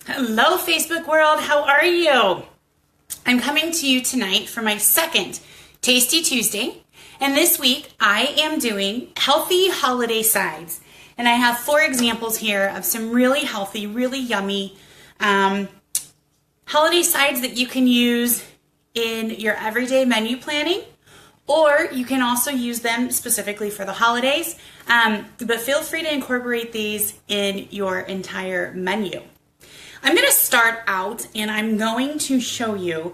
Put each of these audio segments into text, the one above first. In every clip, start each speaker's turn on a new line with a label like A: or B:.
A: Hello, Facebook world. How are you? I'm coming to you tonight for my second Tasty Tuesday. And this week I am doing healthy holiday sides. And I have 4 examples here of some really healthy, really yummy holiday sides that you can use in your everyday menu planning. Or you can also use them specifically for the holidays. But feel free to incorporate these in your entire menu. I'm going to start out and I'm going to show you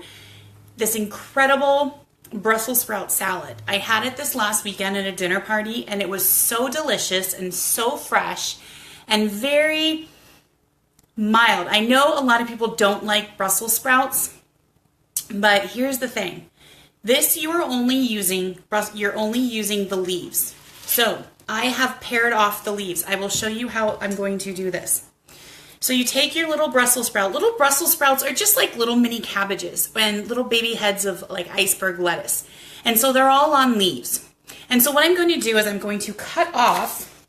A: this incredible Brussels sprout salad. I had it this last weekend at a dinner party and it was so delicious and so fresh and very mild. I know a lot of people don't like Brussels sprouts, but here's the thing. This you're only using the leaves. So I have pared off the leaves. I will show you how I'm going to do this. So you take your little Brussels sprout. Little Brussels sprouts are just like little mini cabbages and little baby heads of like iceberg lettuce. And so they're all on leaves. And so what I'm going to do is I'm going to cut off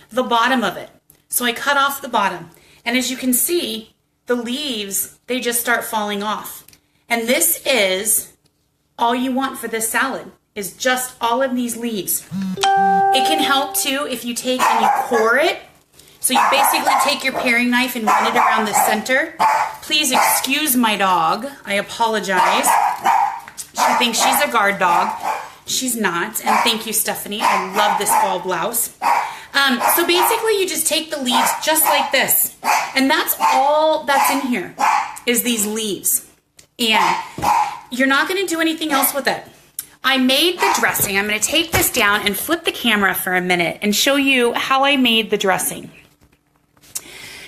A: the bottom of it. So I cut off the bottom. And as you can see, the leaves, they just start falling off. And this is all you want for this salad is just all of these leaves. It can help too if you take and you core it. So you basically take your paring knife and run it around the center. Please excuse my dog. I apologize. She thinks she's a guard dog. She's not. And thank you, Stephanie. I love this fall blouse. So basically you just take the leaves just like this. And that's all that's in here is these leaves. And you're not going to do anything else with it. I made the dressing. I'm going to take this down and flip the camera for a minute and show you how I made the dressing.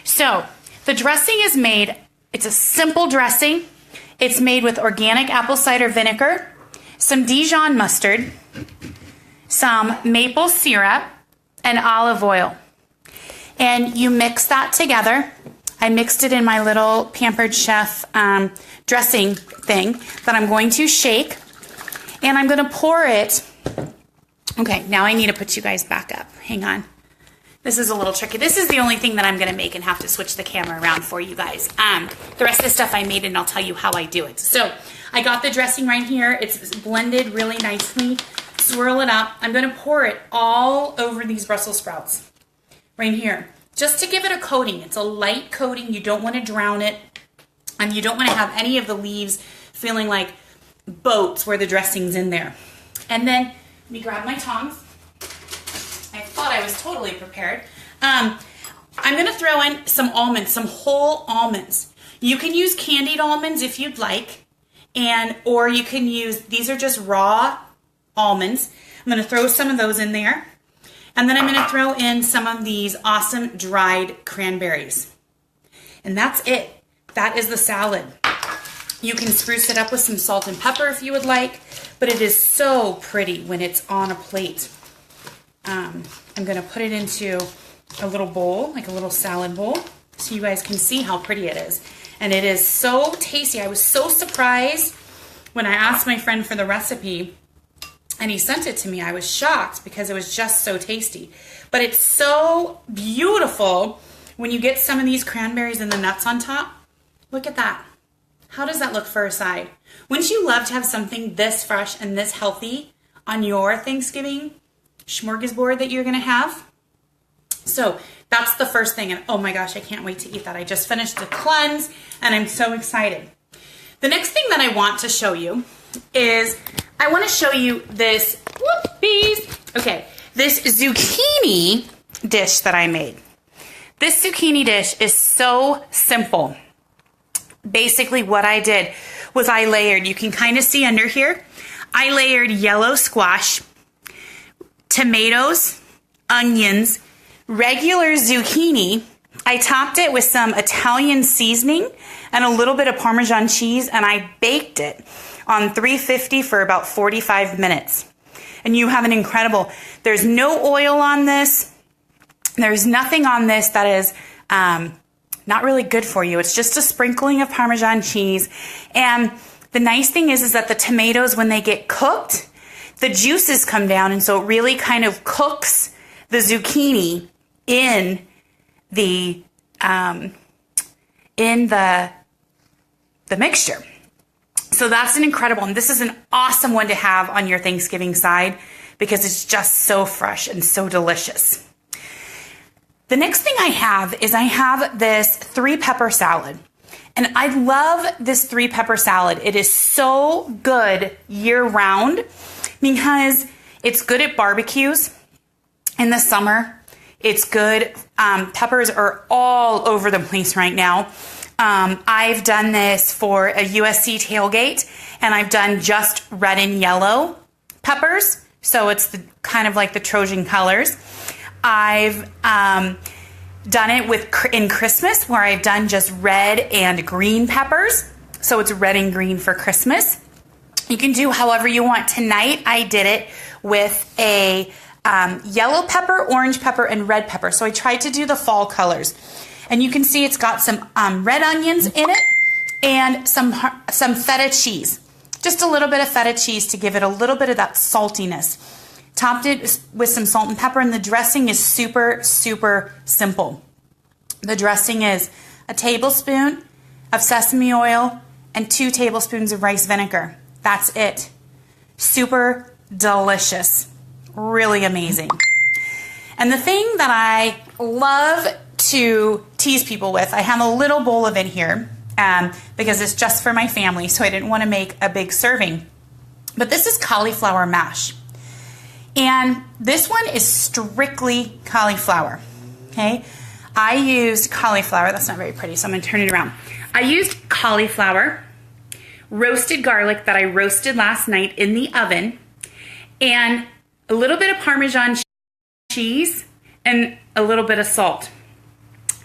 A: So the dressing is made, it's a simple dressing. It's made with organic apple cider vinegar, some Dijon mustard, some maple syrup, and olive oil. And you mix that together. I mixed it in my little Pampered Chef dressing thing that I'm going to shake. And I'm going to pour it. Okay, now I need to put you guys back up. Hang on. This is a little tricky. This is the only thing that I'm going to make and have to switch the camera around for you guys. The rest of the stuff I made and I'll tell you how I do it. So I got the dressing right here. It's blended really nicely. Swirl it up. I'm going to pour it all over these Brussels sprouts right here just to give it a coating. It's a light coating. You don't want to drown it. And you don't want to have any of the leaves feeling like boats where the dressing's in there. And then let me grab my tongs. I thought I was totally prepared. I'm going to throw in some almonds, some whole almonds. You can use candied almonds if you'd like, or you can use, these are just raw almonds. I'm going to throw some of those in there. And then I'm going to throw in some of these awesome dried cranberries. And that's it. That is the salad. You can spruce it up with some salt and pepper if you would like, but it is so pretty when it's on a plate. I'm going to put it into a little bowl, like a little salad bowl, so you guys can see how pretty it is. And it is so tasty. I was so surprised when I asked my friend for the recipe and he sent it to me. I was shocked because it was just so tasty. But it's so beautiful when you get some of these cranberries and the nuts on top. Look at that. How does that look for a side? Wouldn't you love to have something this fresh and this healthy on your Thanksgiving smorgasbord that you're going to have? So that's the first thing. And oh my gosh, I can't wait to eat that. I just finished the cleanse and I'm so excited. The next thing that I want to show you is I want to show you this, this zucchini dish that I made. This zucchini dish is so simple. Basically what I did was I layered, you can kind of see under here, I layered yellow squash, tomatoes, onions, regular zucchini. I topped it with some Italian seasoning and a little bit of Parmesan cheese, and I baked it on 350 for about 45 minutes. And you have an incredible, there's no oil on this. There's nothing on this that is not really good for you. It's just a sprinkling of Parmesan cheese. And the nice thing is that the tomatoes, when they get cooked, the juices come down, and so it really kind of cooks the zucchini in the in the mixture. So that's an incredible, and this is an awesome one to have on your Thanksgiving side because it's just so fresh and so delicious. The next thing I have this 3-pepper salad. And I love this 3-pepper salad. It is so good year round because it's good at barbecues in the summer. It's good. Peppers are all over the place right now. I've done this for a USC tailgate, and I've done just red and yellow peppers. So it's kind of like the Trojan colors. I've done it in Christmas, where I've done just red and green peppers. So it's red and green for Christmas. You can do however you want. Tonight I did it with a yellow pepper, orange pepper, and red pepper. So I tried to do the fall colors. And you can see it's got some red onions in it and some feta cheese. Just a little bit of feta cheese to give it a little bit of that saltiness. Topped it with some salt and pepper, and the dressing is super, super simple. The dressing is a tablespoon of sesame oil and 2 tablespoons of rice vinegar. That's it. Super delicious. Really amazing. And the thing that I love to tease people with, I have a little bowl of it here because it's just for my family, so I didn't want to make a big serving. But this is cauliflower mash. And this one is strictly cauliflower, okay? I used cauliflower. That's not very pretty, so I'm going to turn it around. I used cauliflower, roasted garlic that I roasted last night in the oven, and a little bit of Parmesan cheese and a little bit of salt.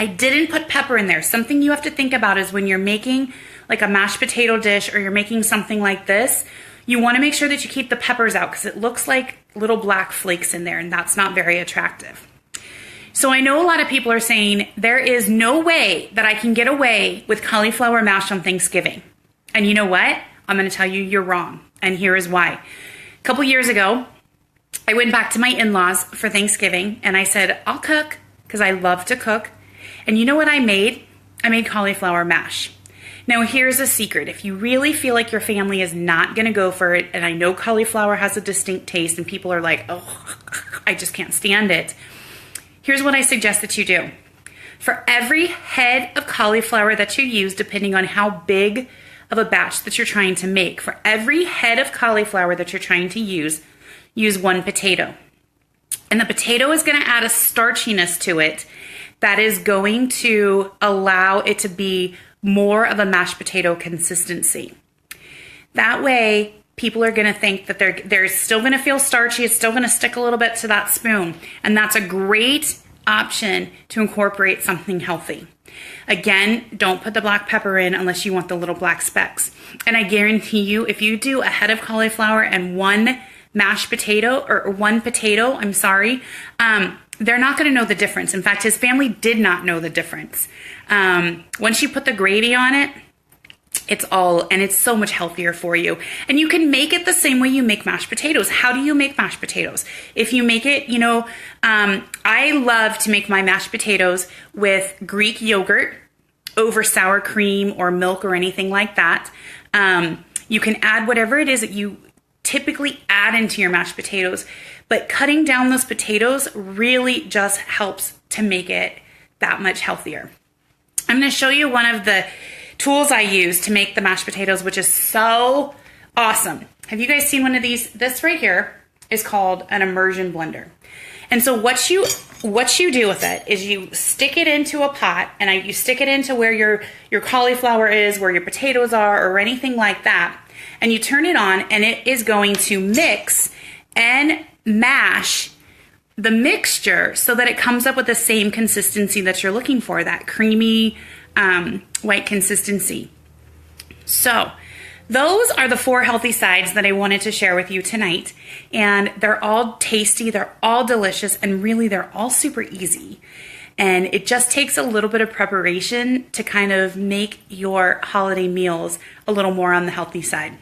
A: I didn't put pepper in there. Something you have to think about is when you're making like a mashed potato dish or you're making something like this, you want to make sure that you keep the peppers out because it looks like little black flakes in there, and that's not very attractive. So I know a lot of people are saying there is no way that I can get away with cauliflower mash on Thanksgiving. And you know what? I'm going to tell you you're wrong. And here is why. A couple years ago, I went back to my in-laws for Thanksgiving and I said, I'll cook because I love to cook. And you know what I made? I made cauliflower mash. Now here's a secret. If you really feel like your family is not going to go for it, and I know cauliflower has a distinct taste and people are like, oh, I just can't stand it. Here's what I suggest that you do. For every head of cauliflower that you use, depending on how big of a batch that you're trying to make, for every head of cauliflower that you're trying to use 1 potato. And the potato is going to add a starchiness to it that is going to allow it to be more of a mashed potato consistency. That way, people are going to think that they're still going to feel starchy. It's still going to stick a little bit to that spoon. And that's a great option to incorporate something healthy. Again, don't put the black pepper in unless you want the little black specks. And I guarantee you, if you do a head of cauliflower and 1 mashed potato, or 1 potato, I'm sorry, they're not going to know the difference. In fact, his family did not know the difference. Once you put the gravy on it, it's so much healthier for you. And you can make it the same way you make mashed potatoes. How do you make mashed potatoes? If you make it, I love to make my mashed potatoes with Greek yogurt over sour cream or milk or anything like that. You can add whatever it is that you typically add into your mashed potatoes, but cutting down those potatoes really just helps to make it that much healthier. I'm going to show you one of the tools I use to make the mashed potatoes, which is so awesome. Have you guys seen one of these? This right here is called an immersion blender. And so what you do with it is you stick it into a pot, and you stick it into where your cauliflower is, where your potatoes are, or anything like that. And you turn it on, and it is going to mix and mash the mixture so that it comes up with the same consistency that you're looking for, that creamy white consistency. So those are the 4 healthy sides that I wanted to share with you tonight. And they're all tasty, they're all delicious, and really they're all super easy. And it just takes a little bit of preparation to kind of make your holiday meals a little more on the healthy side.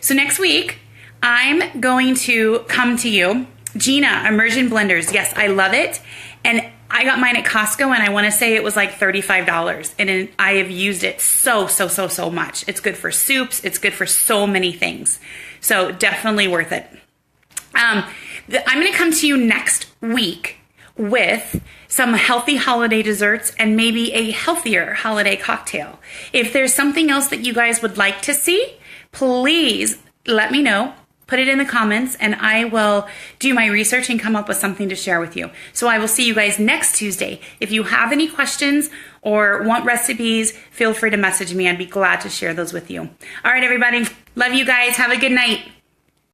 A: So next week, I'm going to come to you. Gina, immersion blenders. Yes, I love it. And I got mine at Costco, and I want to say it was like $35, and I have used it so much. It's good for soups. It's good for so many things. So definitely worth it. I'm going to come to you next week with some healthy holiday desserts and maybe a healthier holiday cocktail. If there's something else that you guys would like to see, please let me know. Put it in the comments, and I will do my research and come up with something to share with you. So I will see you guys next Tuesday. If you have any questions or want recipes, feel free to message me. I'd be glad to share those with you. All right, everybody. Love you guys. Have a good night.